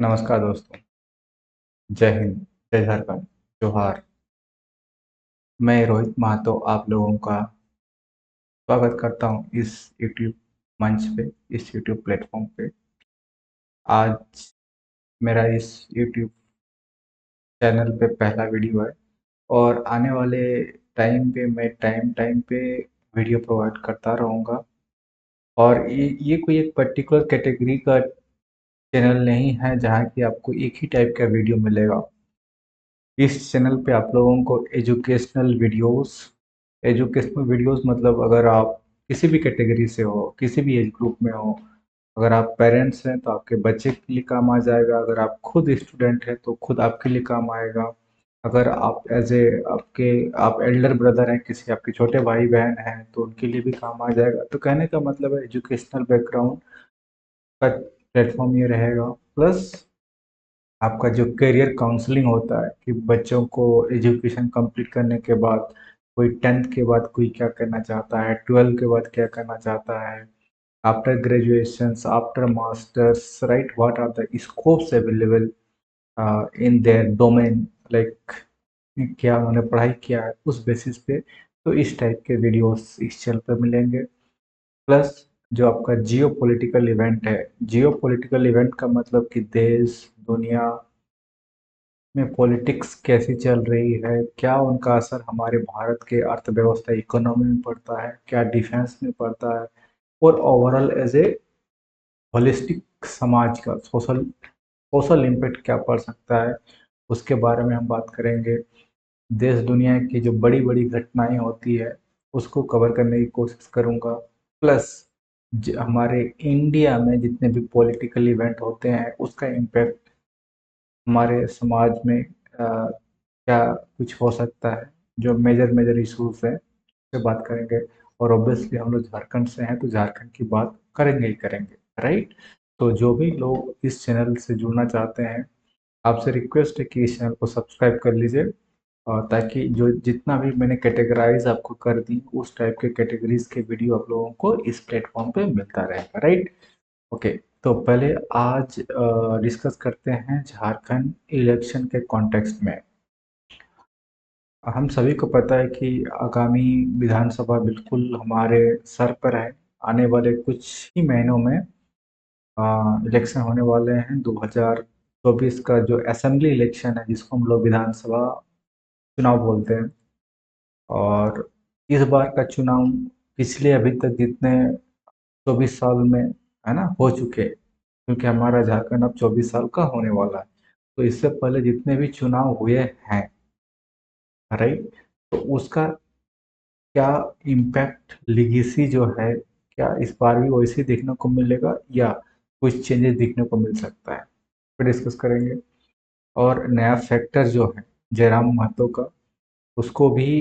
नमस्कार दोस्तों। जय हिंद। जय झारखंड। जोहार। मैं रोहित महतो आप लोगों का स्वागत करता हूं इस यूट्यूब मंच पे, इस यूट्यूब प्लेटफॉर्म पे। आज मेरा इस यूट्यूब चैनल पे पहला वीडियो है और आने वाले टाइम पे मैं टाइम टाइम पे वीडियो प्रोवाइड करता रहूँगा। और ये कोई एक पर्टिकुलर कैटेगरी का चैनल नहीं है जहाँ की आपको एक ही टाइप का वीडियो मिलेगा। इस चैनल पे आप लोगों को एजुकेशनल वीडियोस मतलब अगर आप किसी भी कैटेगरी से हो, किसी भी एज ग्रुप में हो, अगर आप पेरेंट्स हैं तो आपके बच्चे के लिए काम आ जाएगा, अगर आप खुद स्टूडेंट हैं तो खुद आपके लिए काम आएगा, अगर आप एज ए आपके आप एल्डर ब्रदर हैं, किसी आपके छोटे भाई बहन हैं तो उनके लिए भी काम आ जाएगा। तो कहने का मतलब है एजुकेशनल बैकग्राउंड का प्लेटफॉर्म ये रहेगा। प्लस आपका जो करियर काउंसलिंग होता है कि बच्चों को एजुकेशन कंप्लीट करने के बाद कोई 10th के बाद कोई क्या करना चाहता है, 12 के बाद क्या करना चाहता है, after graduation, after masters, right, what are the scopes available in their domain, like क्या उन्होंने पढ़ाई किया है उस बेसिस पे। तो इस टाइप के वीडियोस इस चैनल पर मिलेंगे। प्लस जो आपका जियो पॉलिटिकल इवेंट है, जियो पॉलिटिकल इवेंट का मतलब कि देश दुनिया में पॉलिटिक्स कैसी चल रही है, क्या उनका असर हमारे भारत के अर्थव्यवस्था इकोनॉमी में पड़ता है, क्या डिफेंस में पड़ता है, और ओवरऑल एज ए होलिस्टिक समाज का सोशल सोशल इम्पैक्ट क्या पड़ सकता है, उसके बारे में हम बात करेंगे। देश दुनिया की जो बड़ी बड़ी घटनाएं होती है उसको कवर करने की कोशिश करूंगा। प्लस हमारे इंडिया में जितने भी पॉलिटिकल इवेंट होते हैं उसका इम्पैक्ट हमारे समाज में क्या कुछ हो सकता है, जो मेजर मेजर इश्यूज हैं उस पे बात करेंगे। और ऑब्वियसली हम लोग झारखंड से हैं तो झारखंड की बात करेंगे ही करेंगे, राइट। तो जो भी लोग इस चैनल से जुड़ना चाहते हैं, आपसे रिक्वेस्ट है कि इस चैनल को सब्सक्राइब कर लीजिए, और ताकि जो जितना भी मैंने कैटेगराइज आपको कर दी उस टाइप के कैटेगरीज के वीडियो आप लोगों को इस प्लेटफॉर्म पे मिलता रहेगा, राइट। ओके। तो पहले आज डिस्कस करते हैं झारखंड इलेक्शन के कॉन्टेक्स्ट में। हम सभी को पता है कि आगामी विधानसभा बिल्कुल हमारे सर पर है। आने वाले कुछ ही महीनों में इलेक्शन होने वाले हैं। 2024 का जो असेंबली इलेक्शन है जिसको हम लोग विधानसभा चुनाव बोलते हैं। और इस बार का चुनाव पिछले अभी तक जितने 24 साल में है ना हो चुके, क्योंकि हमारा झारखंड अब 24 साल का होने वाला है। तो इससे पहले जितने भी चुनाव हुए हैं, राइट, तो उसका क्या इम्पैक्ट लिगेसी जो है, क्या इस बार भी वैसे ही देखने को मिलेगा या कुछ चेंजेस देखने को मिल सकता है, फिर डिस्कस करेंगे। और नया फैक्टर जो है जयराम महतो का, उसको भी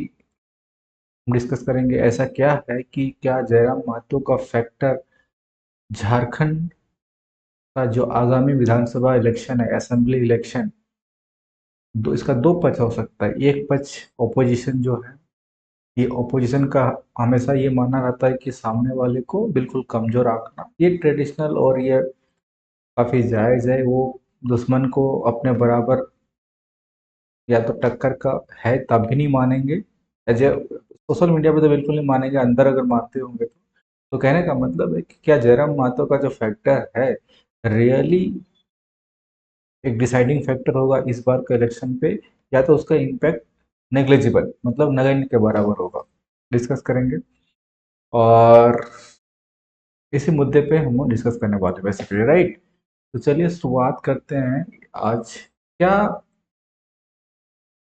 हम डिस्कस करेंगे। ऐसा क्या है कि क्या जयराम महतो का फैक्टर झारखंड का जो आगामी विधानसभा इलेक्शन है, असेंबली इलेक्शन, दो इसका दो पक्ष हो सकता है। एक पक्ष ओपोजिशन जो है, ये ओपोजिशन का हमेशा ये मानना रहता है कि सामने वाले को बिल्कुल कमजोर आंकना, ये ट्रेडिशनल और ये काफी जायज है। वो दुश्मन को अपने बराबर या तो टक्कर का है तब भी नहीं मानेंगे, एज ए सोशल मीडिया पे तो बिल्कुल नहीं मानेंगे, अंदर अगर मानते होंगे तो कहने का मतलब है कि क्या जयराम महतो का जो फैक्टर है रियली एक डिसाइडिंग फैक्टर होगा इस बार के इलेक्शन पे, या तो उसका इम्पैक्ट नेग्लिजिबल मतलब नगण्य के बराबर होगा, डिस्कस करेंगे। और इसी मुद्दे पे हम डिस्कस करने वाले हैं बेसिकली, राइट। तो चलिए शुरुआत करते हैं। आज क्या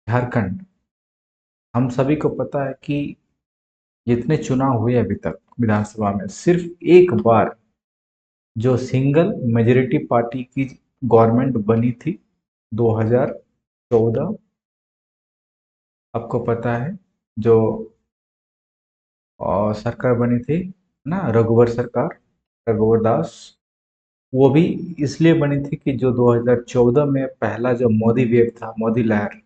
झारखंड, हम सभी को पता है कि जितने चुनाव हुए अभी तक विधानसभा में सिर्फ एक बार जो सिंगल मेजोरिटी पार्टी की गवर्नमेंट बनी थी 2014, आपको पता है, जो सरकार बनी थी ना, रघुवर सरकार, रघुवर दास। वो भी इसलिए बनी थी कि जो 2014 में पहला जो मोदी वेव था, मोदी लहर,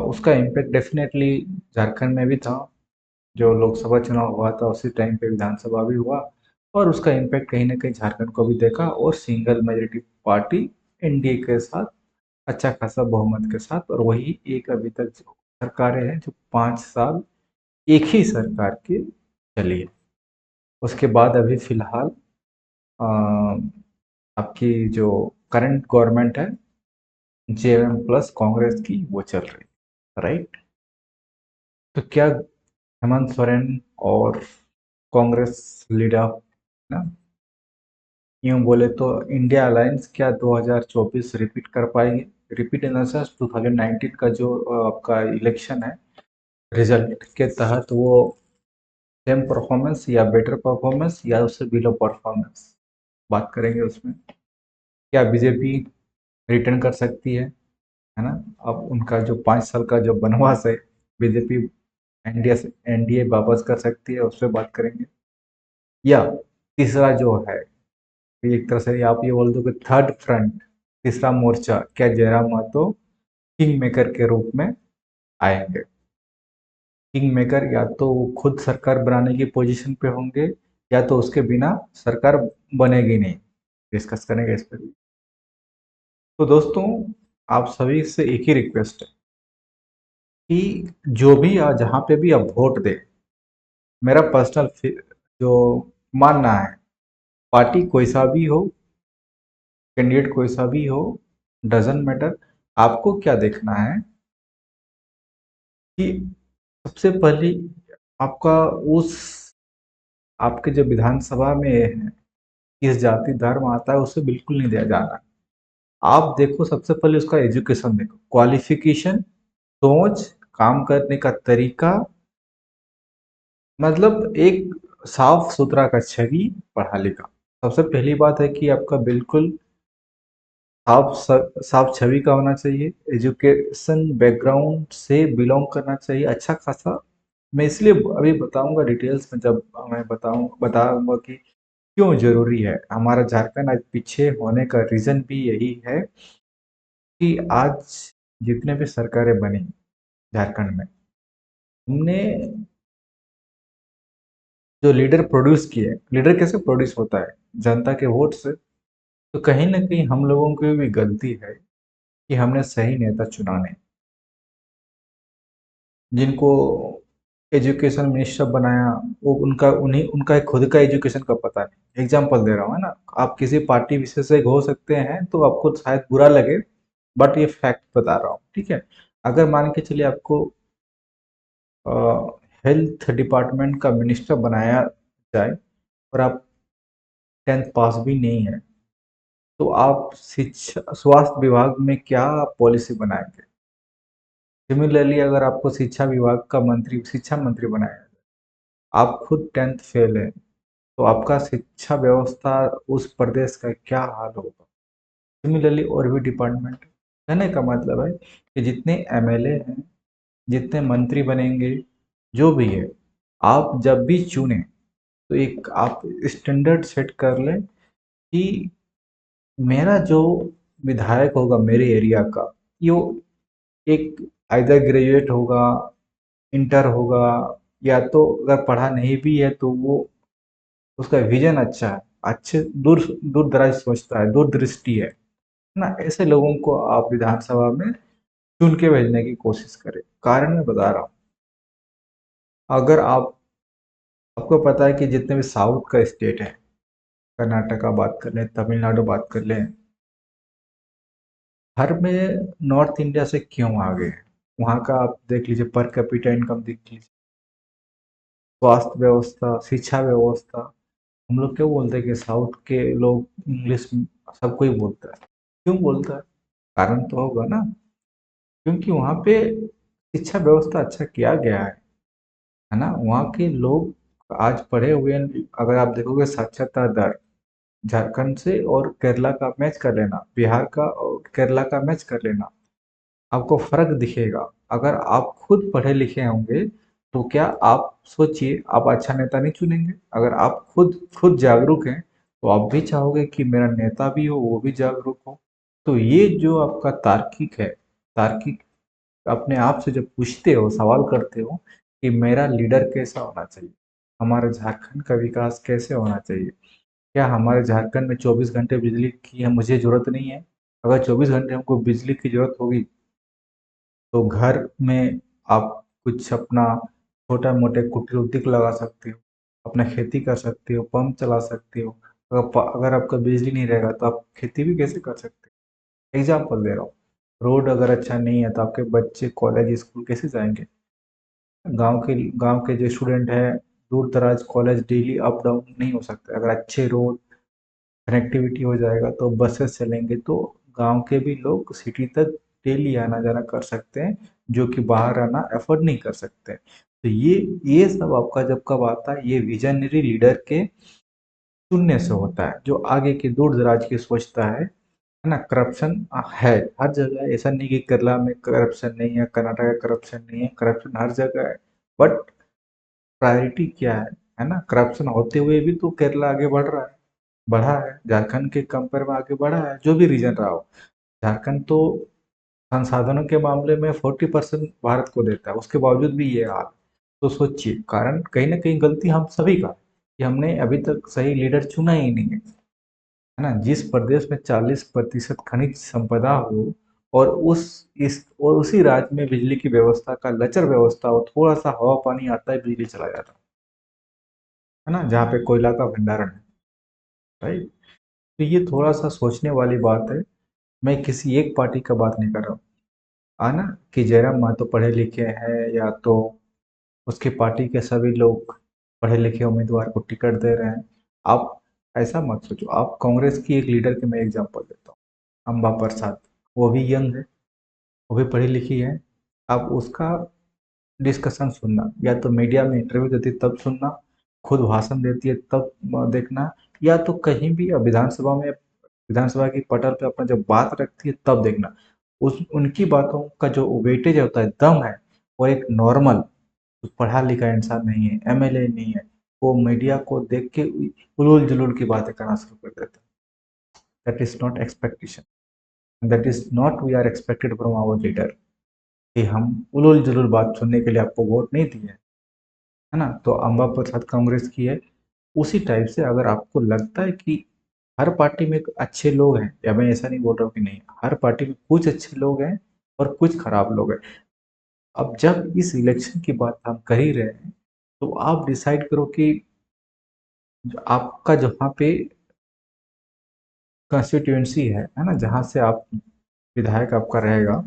उसका इम्पैक्ट डेफिनेटली झारखंड में भी था। जो लोकसभा चुनाव हुआ था उसी टाइम पे विधानसभा भी हुआ। और उसका इम्पैक्ट कहीं न कहीं झारखंड को भी देखा और सिंगल मेजॉरिटी पार्टी एनडीए के साथ अच्छा खासा बहुमत के साथ, और वही एक अभी तक जो सरकारें हैं जो 5 साल एक ही सरकार की चली है। उसके बाद अभी फ़िलहाल अ, आपकी जो करंट गवर्नमेंट है जेएमएम प्लस कांग्रेस की वो चल रही है, राइट? तो क्या हेमंत सोरेन और कांग्रेस लीडर ना, यूं बोले तो इंडिया अलायंस क्या 2024 रिपीट कर पाएगी? रिपीट इन द सेंस 2019 का जो आपका इलेक्शन है रिजल्ट के तहत वो सेम परफॉर्मेंस या बेटर परफॉर्मेंस या उससे बिलो परफॉर्मेंस बात करेंगे उसमें। क्या बीजेपी रिटर्न कर सकती है ना? अब उनका जो 5 साल का जो वनवास है बीजेपी एनडीए से एनडीए वापस कर सकती है, उस पर बात करेंगे। या तीसरा जो है, एक तरह से आप ये बोल दो कि थर्ड फ्रंट, तीसरा मोर्चा, क्या जयराम मातो किंग मेकर के रूप में आएंगे? किंग मेकर या तो वो खुद सरकार बनाने की पोजीशन पे होंगे या तो उसके बिना सरकार बनेगी नहीं। डिस्कस करेंगे इस पर। तो दोस्तों, आप सभी से एक ही रिक्वेस्ट है कि जो भी जहाँ पे भी आप वोट दें, मेरा पर्सनल जो मानना है, पार्टी कोई सा भी हो, कैंडिडेट कोई सा भी हो, डजेंट मैटर। आपको क्या देखना है कि सबसे पहले आपका उस आपके जो विधानसभा में है, किस जाति धर्म आता है उसे बिल्कुल नहीं दिया जाना। आप देखो, सबसे पहले उसका एजुकेशन देखो, क्वालिफिकेशन, सोच, काम करने का तरीका, मतलब एक साफ सुथरा का छवि, पढ़ा लिखा। सबसे पहली बात है कि आपका बिल्कुल साफ छवि का होना चाहिए, एजुकेशन बैकग्राउंड से बिलोंग करना चाहिए अच्छा खासा। मैं इसलिए अभी बताऊंगा डिटेल्स में, जब मैं बताऊंगा कि क्यों जरूरी है। हमारा झारखंड आज पीछे होने का रीजन भी यही है कि आज जितने भी सरकारें बनी झारखंड में, हमने जो लीडर प्रोड्यूस किए, लीडर कैसे प्रोड्यूस होता है? जनता के वोट से। तो कहीं ना कहीं हम लोगों की भी गलती है कि हमने सही नेता चुना नहीं, जिनको एजुकेशन मिनिस्टर बनाया, वो उनका खुद का एजुकेशन का पता नहीं। एग्जाम्पल दे रहा हूँ, है ना? आप किसी पार्टी विशेषज्ञ हो सकते हैं तो आपको शायद बुरा लगे, बट ये फैक्ट बता रहा हूँ, ठीक है? अगर मान के चलिए आपको हेल्थ डिपार्टमेंट का मिनिस्टर बनाया जाए और आप 10th पास भी नहीं है, तो आप शिक्षा स्वास्थ्य विभाग में क्या पॉलिसी बनाएंगे? सिमिलरली अगर आपको शिक्षा मंत्री बनाया जाए, आप खुद 10th फेल है, तो आपका शिक्षा व्यवस्था उस प्रदेश का क्या हाल होगा? सिमिलरली और भी डिपार्टमेंट। कहने का मतलब है कि जितने एमएलए हैं, जितने मंत्री बनेंगे, जो भी है, आप जब भी चुने तो एक आप स्टैंडर्ड सेट कर लें कि मेरा जो विधायक होगा मेरे एरिया का, यो एक आइदर ग्रेजुएट होगा, इंटर होगा, या तो अगर पढ़ा नहीं भी है तो वो उसका विजन अच्छा है, अच्छे दूर दराज सोचता है, दूरदृष्टि है ना? ऐसे लोगों को आप विधानसभा में चुन के भेजने की कोशिश करें। कारण मैं बता रहा हूँ, अगर आपको पता है कि जितने भी साउथ का स्टेट है, कर्नाटका बात कर लें, तमिलनाडु बात कर लें, हर में नॉर्थ इंडिया से क्यों आगे है? वहाँ का आप देख लीजिए, पर कैपिटा इनकम देख लीजिए, स्वास्थ्य व्यवस्था, शिक्षा व्यवस्था। हम लोग क्यों बोलते हैं कि साउथ के लोग इंग्लिश सब कोई बोलता है? क्यों बोलता है? कारण तो होगा ना, क्योंकि वहाँ पे शिक्षा व्यवस्था अच्छा किया गया है ना? वहाँ के लोग आज पढ़े हुए हैं। अगर आप देखोगे साक्षरता दर, झारखंड से और केरला का मैच कर लेना, बिहार का और केरला का मैच कर लेना, आपको फर्क दिखेगा। अगर आप खुद पढ़े लिखे होंगे तो क्या आप सोचिए, आप अच्छा नेता नहीं चुनेंगे? अगर आप खुद जागरूक हैं तो आप भी चाहोगे कि मेरा नेता भी हो, वो भी जागरूक हो। तो ये जो आपका तार्किक है, तार्किक अपने आप से जब पूछते हो, सवाल करते हो कि मेरा लीडर कैसा होना चाहिए, हमारे झारखंड का विकास कैसे होना चाहिए, क्या हमारे झारखंड में 24 घंटे बिजली की मुझे ज़रूरत नहीं है? अगर 24 घंटे हमको बिजली की ज़रूरत होगी तो घर में आप कुछ अपना छोटा मोटे कुटीर उद्योग लगा सकते हो, अपना खेती कर सकते हो, पंप चला सकते हो। अगर आपका बिजली नहीं रहेगा तो आप खेती भी कैसे कर सकते हो? एग्जाम्पल दे रहा हूँ। रोड अगर अच्छा नहीं है तो आपके बच्चे कॉलेज स्कूल कैसे जाएंगे? गांव के जो स्टूडेंट हैं, दूर दराज कॉलेज डेली अप डाउन नहीं हो सकता। अगर अच्छे रोड कनेक्टिविटी हो जाएगा तो बसेस चलेंगे तो गांव के भी लोग सिटी तक डेली आना जाना कर सकते हैं, जो कि बाहर आना अफोर्ड नहीं कर सकते। तो ये सब आपका जब कब आता है, ये विजनरी लीडर के चुनने से होता है, जो आगे की दूर दराज की सोचता है ना। करप्शन है हर जगह, ऐसा नहीं कि केरला में करप्शन नहीं है, कर्नाटक में करप्शन नहीं है, करप्शन हर जगह है। बट प्रायोरिटी क्या है ना। करप्शन होते हुए भी तो केरला आगे बढ़ा है, झारखंड के कंपेयर में आगे बढ़ा है, जो भी रीजन रहा हो। झारखंड तो संसाधनों के मामले में 40% भारत को देता है, उसके बावजूद भी ये हाल। तो सोचिए, कारण कहीं ना कहीं गलती हम सभी का, कि हमने अभी तक सही लीडर चुना ही नहीं है ना। जिस प्रदेश में 40% खनिज संपदा हो और उसी राज्य में बिजली की व्यवस्था का लचर व्यवस्था हो, थोड़ा सा हवा पानी आता है बिजली चला जाता है ना, जहाँ पे कोयला का भंडारण है। राइट। तो ये थोड़ा सा सोचने वाली बात है। मैं किसी एक पार्टी का बात नहीं कर रहा हूँ। आना कि जयराम मातो पढ़े लिखे हैं, या तो उसकी पार्टी के सभी लोग पढ़े लिखे उम्मीदवार को टिकट दे रहे हैं। आप ऐसा मत सोचो। आप कांग्रेस की एक लीडर की मैं एग्जांपल देता हूँ, अम्बा प्रसाद। वो भी यंग है, वो भी पढ़ी लिखी है। आप उसका डिस्कशन सुनना, या तो मीडिया में इंटरव्यू देती है तब सुनना, खुद भाषण देती है तब देखना, या तो कहीं भी विधानसभा में, विधानसभा की पटल पे अपना जब बात रखती है तब देखना। उस उनकी बातों का जो वेटेज होता है, दम है, वो एक नॉर्मल पढ़ा लिखा इंसान नहीं है, एमएलए नहीं है, वो मीडिया को देख के उलूल जुलूल की बातें करना शुरू कर देता है। That is not expectation, that is not we are expected from our leader, कि हम उलूल जुलूल बात सुनने के लिए आपको वोट नहीं दिए, है ना। तो अम्बा प्रसाद कांग्रेस की है। उसी टाइप से अगर आपको लगता है कि हर पार्टी में अच्छे लोग हैं, या मैं ऐसा नहीं बोल रहा हूँ कि नहीं, हर पार्टी में कुछ अच्छे लोग हैं और कुछ खराब लोग हैं। अब जब इस इलेक्शन की बात हम कर ही रहे हैं, तो आप डिसाइड करो कि आपका जहाँ पे कंस्टिट्यूएंसी है ना, जहाँ से आप विधायक आपका रहेगा,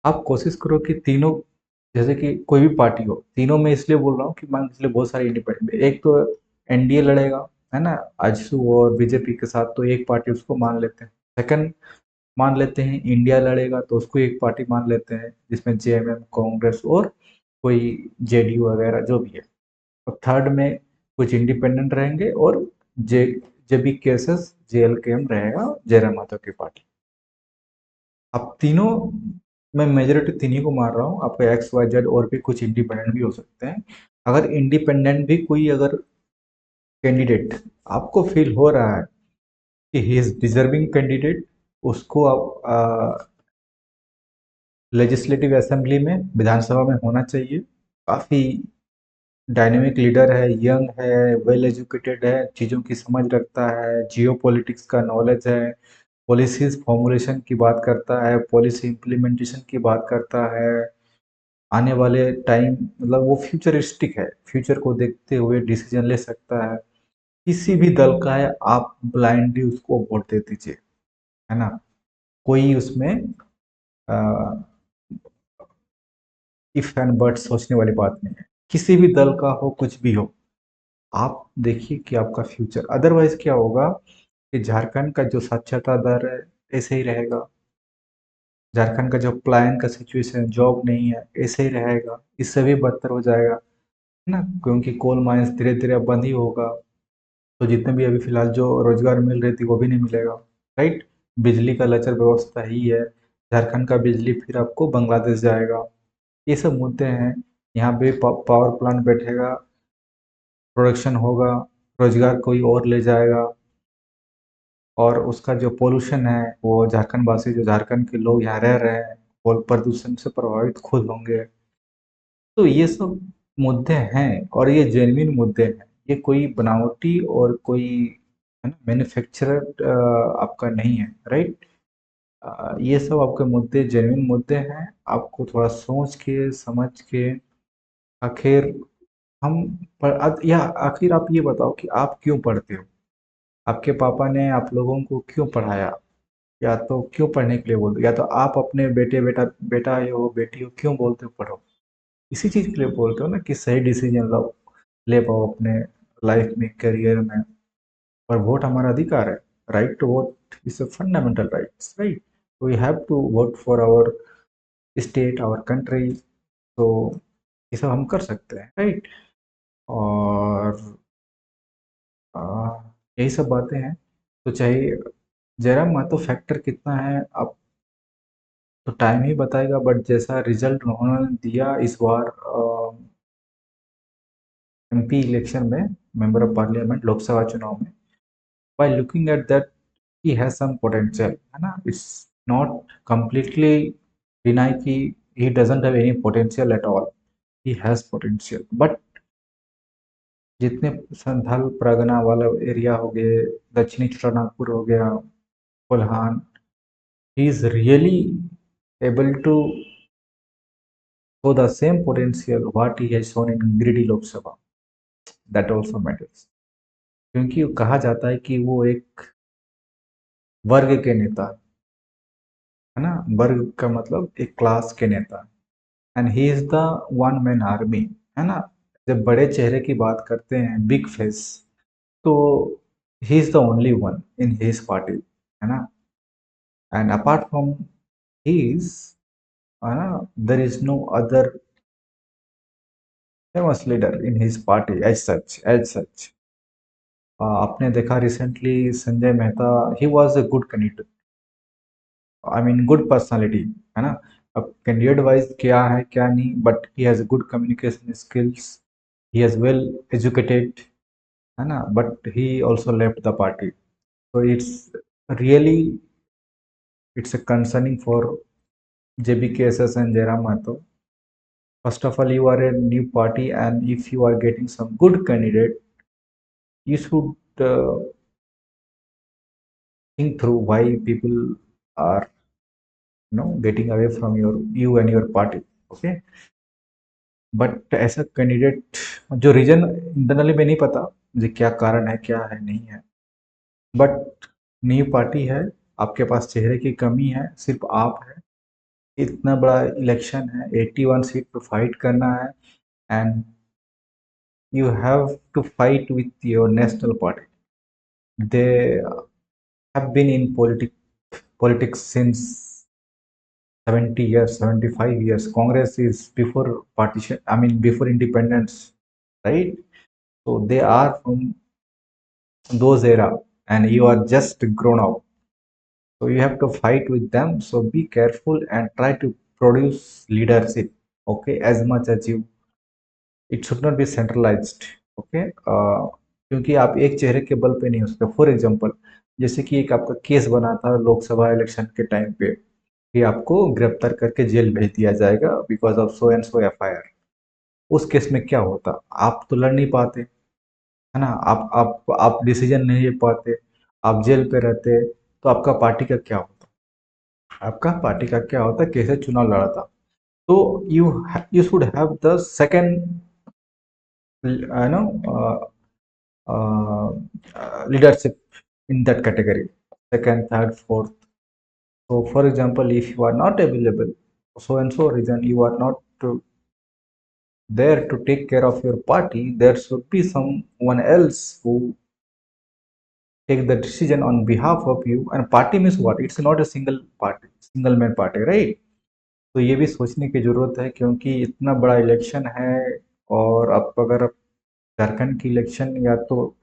आप कोशिश करो कि तीनों, जैसे कि कोई भी पार्टी हो, तीनों में इसलिए बोल रहा हूँ कि मान इसलिए बहुत सारे इंडिपेंडेंट, एक तो एनडीए लड़ेगा, है ना, आजसू और बीजेपी के साथ, तो एक पार्टी उसको मान लेते हैं। सेकंड मान लेते हैं इंडिया लड़ेगा, तो उसको एक पार्टी मान लेते हैं, जिसमें जेएमएम, कांग्रेस और कोई जेडीयू वगैरह जो भी है। और थर्ड में कुछ इंडिपेंडेंट रहेंगे, और जे जब भी केसेस जेएलकेएम रहेगा, जयराम माधव की पार्टी। अब तीनों, मैं मेजोरिटी तीनों को मार रहा हूँ, आपका एक्स वाई जेड और भी कुछ इंडिपेंडेंट भी हो सकते हैं। अगर इंडिपेंडेंट भी कोई अगर कैंडिडेट आपको फील हो रहा है कि ही इज डिजर्विंग कैंडिडेट, उसको आप लेजिस्लेटिव असेंबली में, विधानसभा में होना चाहिए। काफ़ी डायनेमिक लीडर है, यंग है, वेल एजुकेटेड है, चीज़ों की समझ रखता है, जियो पॉलिटिक्स का नॉलेज है, पॉलिसीज फॉर्मुलेशन की बात करता है, पॉलिसी इम्प्लीमेंटेशन की बात करता है, आने वाले टाइम, मतलब वो फ्यूचरिस्टिक है, फ्यूचर को देखते हुए डिसीजन ले सकता है। किसी भी दल का है, आप ब्लाइंडली उसको वोट दे दीजिए, है ना। कोई उसमें इफ एंड बट सोचने वाली बात नहीं है। किसी भी दल का हो, कुछ भी हो, आप देखिए कि आपका फ्यूचर, अदरवाइज क्या होगा कि झारखंड का जो साक्षरता दर है ऐसे ही रहेगा, झारखंड का जो प्लान का सिचुएशन, जॉब नहीं है, ऐसे ही रहेगा, इससे भी बदतर हो जाएगा, है ना। क्योंकि कोल माइंस धीरे धीरे अब बंद ही होगा, तो जितने भी अभी फिलहाल जो रोजगार मिल रही थी वो भी नहीं मिलेगा। राइट। बिजली का लचर व्यवस्था ही है, झारखंड का बिजली फिर आपको बांग्लादेश जाएगा। ये सब मुद्दे हैं। यहाँ पे पावर प्लांट बैठेगा, प्रोडक्शन होगा, रोजगार कोई और ले जाएगा, और उसका जो पोल्यूशन है वो झारखंड वासी, जो झारखंड के लोग यहाँ रह रहे हैं, वो प्रदूषण से प्रभावित खुद होंगे। तो ये सब मुद्दे हैं, और ये जेन्युइन मुद्दे हैं, ये कोई बनावटी और कोई है ना, मैन्युफैक्चरर आपका नहीं है, राइट। ये सब आपके मुद्दे जेन्युइन मुद्दे हैं। आपको थोड़ा सोच के समझ के आखिर हम या आखिर आप ये बताओ कि आप क्यों पढ़ते हो? आपके पापा ने आप लोगों को क्यों पढ़ाया? या तो क्यों पढ़ने के लिए बोलते हो? या तो आप अपने बेटा हो बेटी हो क्यों बोलते हो पढ़ो? इसी चीज़ के लिए बोलते हो ना कि सही डिसीजन लो, ले पाओ अपने लाइफ में, करियर में। और वोट हमारा अधिकार है। Right to vote is a fundamental rights, right. We have to vote for our state, our country. तो ये सब हम कर सकते हैं, राइट। और आ, यही सब बातें हैं। तो चाहे जयराम मातो फैक्टर कितना है अब तो टाइम ही बताएगा, बट जैसा रिजल्ट उन्होंने दिया इस बार एमपी इलेक्शन में, मेंबर ऑफ पार्लियामेंट, लोकसभा चुनाव में, by looking at that he has some potential, है ना। इट्स नॉट completely deny कि he doesn't have any potential at all, he has potential, but जितने संथाल परगना वाला एरिया हो गए, दक्षिणी छोटानागपुर हो गया, Kolhan, he is really able to show the same potential what he has shown in Giridih Lok Sabha. that also matters, क्योंकि कहा जाता है कि वो एक वर्ग के नेता, है ना। वर्ग का मतलब एक क्लास के नेता, and he is the one man army, है ना। जब बड़े चेहरे की बात करते हैं, बिग फेस, तो he is the only one in his party, है ना। एंड अपार्ट फ्रॉम हिज, है ना, there is no other famous leader in his party as such. आपने देखा recently Sanjay Mehta, he was a good candidate, I mean good personality, है ना। अब candidate wise क्या है क्या नहीं, but he has good communication skills, he has well educated, है ना, but he also left the party. So it's a concerning for JBKSS and Jairam Mato. First of all, you are a new party, and if you are getting some good candidate, you should think through why people are getting away from you and your party. Okay, but ऐसा candidate जो reason internally में नहीं पता मुझे क्या कारण है क्या है नहीं है, बट न्यू पार्टी है, आपके पास चेहरे की कमी है, सिर्फ आप है। इतना बड़ा इलेक्शन है, 81 सीट पे फाइट करना है, and you have to fight with your national party. They have been in politics since 70 years, 75 years. Congress is before partition, I mean before independence, right? So they are from those era, and you are just grown up, so you have to fight with them. So be careful and try to produce leadership, okay, as much as you, it should not be centralized, okay। क्योंकि आप एक चेहरे के बल पे नहीं हो सकते। फॉर एग्जांपल, जैसे कि एक आपका केस बना था लोकसभा इलेक्शन के टाइम पे कि आपको गिरफ्तार करके जेल भेज दिया जाएगा because of so and so FIR. उस केस में क्या होता, आप तो लड़ नहीं पाते, है ना। आप डिसीजन नहीं ले पाते, आप जेल पे रहते, तो आपका पार्टी का क्या होता? आपका पार्टी का क्या होता, कैसे चुनाव लड़ा था? तो you should have the second, you know leadership in that category, second, third, fourth. So for example, if you are not available, so and so reason you are not there to take care of your party, there should be someone else who take the decision on behalf of you. And party means what? It's not a single party, single man party, right? तो ये भी सोचने की जरूरत है, क्योंकि इतना बड़ा इलेक्शन है। और अब अगर आप झारखंड की इलेक्शन या तो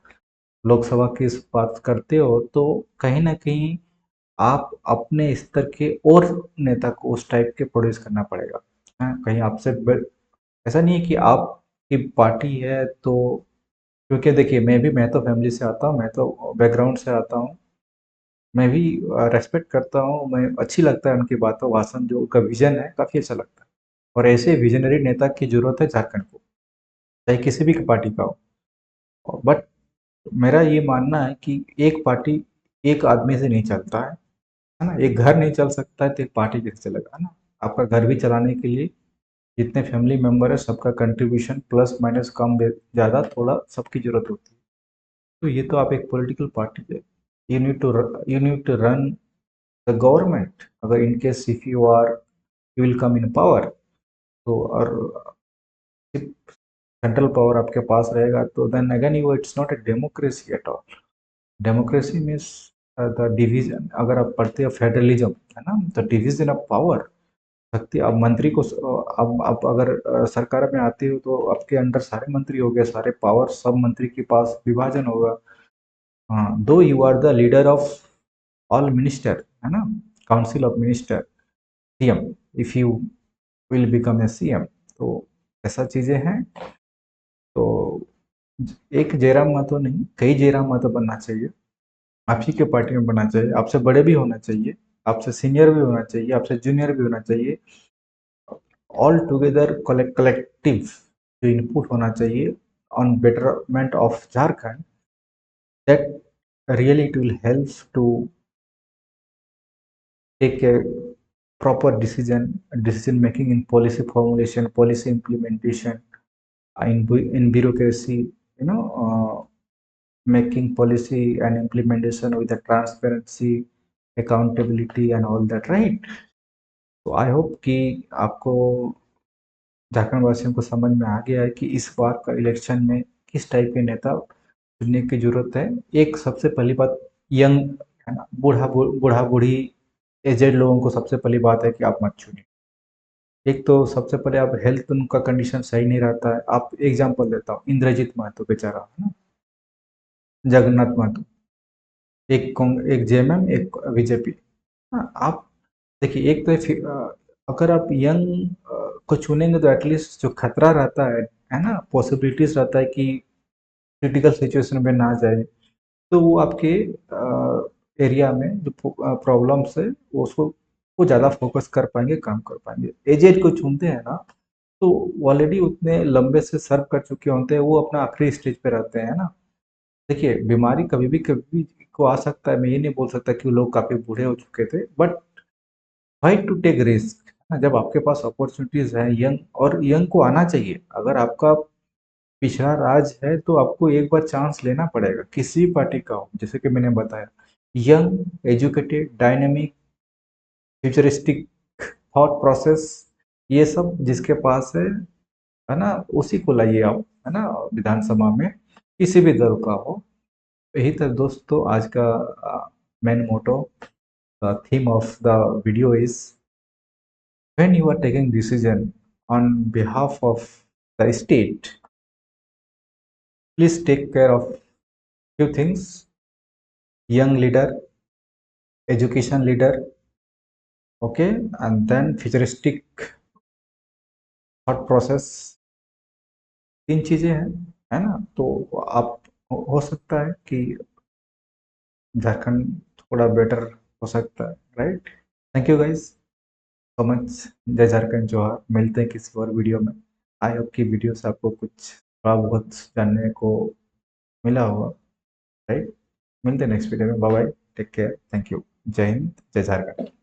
लोकसभा की इस बात करते हो, तो कहीं ना कहीं आप अपने स्तर के और नेता को उस टाइप के प्रोड्यूस करना पड़ेगा। हाँ, कहीं आपसे ऐसा नहीं है कि आपकी पार्टी है तो, क्योंकि देखिए मैं तो फैमिली से आता हूँ, मैं तो बैकग्राउंड से आता हूँ, मैं भी रेस्पेक्ट करता हूँ, मैं अच्छी लगता है उनकी बातों भाषण, जो उनका विजन है काफ़ी अच्छा लगता है। और ऐसे विजनरी नेता की जरूरत है झारखंड को, चाहे किसी भी पार्टी का हो। बट मेरा ये मानना है कि एक पार्टी एक आदमी से नहीं चलता है ना? एक घर नहीं चल सकता है तो एक पार्टी कैसे चलेगा, है ना? आपका घर भी चलाने के लिए जितने फैमिली मेंबर है सबका कंट्रीब्यूशन प्लस माइनस कम ज़्यादा थोड़ा सबकी ज़रूरत होती है। तो ये तो आप एक पॉलिटिकल पार्टी है। You need to run the government. अगर in case if you will come in power, तो और सेंट्रल पावर आपके पास रहेगा, तो then again you it's not a democracy at all. Democracy means the division. अगर आप पढ़ते हो फेडरलिज्म, है ना, द डिवीजन ऑफ पावर। शक्ति अब मंत्री को अब आप अगर सरकार में आते हो तो आपके अंडर सारे मंत्री हो गए, सारे पावर सब मंत्री के पास विभाजन होगा। हाँ, though you are the leader of all minister, है ना, council of minister, CM, if you will become a CM. तो ऐसा चीजें हैं। तो एक जयराम मातो नहीं, कई जयराम मातो बनना चाहिए। आप ही के पार्टी में बनना चाहिए। आपसे बड़े भी होना चाहिए, आपसे सीनियर भी होना चाहिए, आपसे जूनियर भी होना चाहिए। ऑल टुगेदर कलेक्टिव जो इनपुट होना चाहिए on betterment of Jharkhand, that really it will help to take a proper decision making in policy formulation, policy implementation, in bureaucracy, making policy and implementation with the transparency, accountability and all that, right? तो I hope कि आपको, झारखंड वासियों को समझ में आ गया है कि इस बार का इलेक्शन में किस टाइप के नेता चुनने की जरूरत है। एक सबसे पहली बात, यंग, है ना, बूढ़ा बूढ़ी एजेड लोगों को सबसे पहली बात है कि आप मत चुनिए। एक तो सबसे पहले आप हेल्थ उनका कंडीशन सही नहीं रहता है। आप एग्जांपल देता हूँ, इंद्रजीत महतो बेचारा, है ना, जगन्नाथ महतो, एक जेएमएम, एक बीजेपी। हाँ, आप देखिए, एक तो अगर आप यंग को चुनेंगे तो एटलीस्ट जो खतरा रहता है ना, पॉसिबिलिटीज रहता है कि क्रिटिकल सिचुएशन में ना जाए, तो वो आपके एरिया में जो प्रॉब्लम्स है वो उसको वो ज़्यादा फोकस कर पाएंगे, काम कर पाएंगे। एजेड को चुनते हैं ना, तो ऑलरेडी उतने लंबे से सर्व कर चुके होते हैं, वो अपना आखिरी स्टेज पे रहते हैं ना। देखिए, बीमारी कभी भी को आ सकता है। मैं ये नहीं बोल सकता कि वो लोग काफी बूढ़े हो चुके थे, but why to take risk, जब आपके पास अपॉर्चुनिटीज है यंग, और यंग को आना चाहिए। अगर आपका पिछड़ा राज है तो आपको एक बार चांस लेना पड़ेगा, किसी भी पार्टी का हो। जैसे कि मैंने बताया, young, educated, dynamic, futuristic thought process, ये सब जिसके पास है ना, उसी को लाइए आप, है ना, विधानसभा में, किसी भी दल का हो। यही तक दोस्तों आज का main motto, theme of the video is, when you are taking decision on behalf of the state, please take care of few things: young leader, education leader, okay, and then futuristic thought process। तीन चीजें हैं, है ना? तो आप, हो सकता है कि झारखंड थोड़ा बेटर हो सकता है, right? Thank you guys so much. जय झारखंड, जोहार। मिलते हैं किसी और वीडियो में। आई होप की वीडियो से आपको कुछ थोड़ा बहुत जानने को मिला होगा, राइट? मिलते हैं नेक्स्ट वीडियो में। Bye bye, take care, thank you. जय हिंद, जय झारखंड।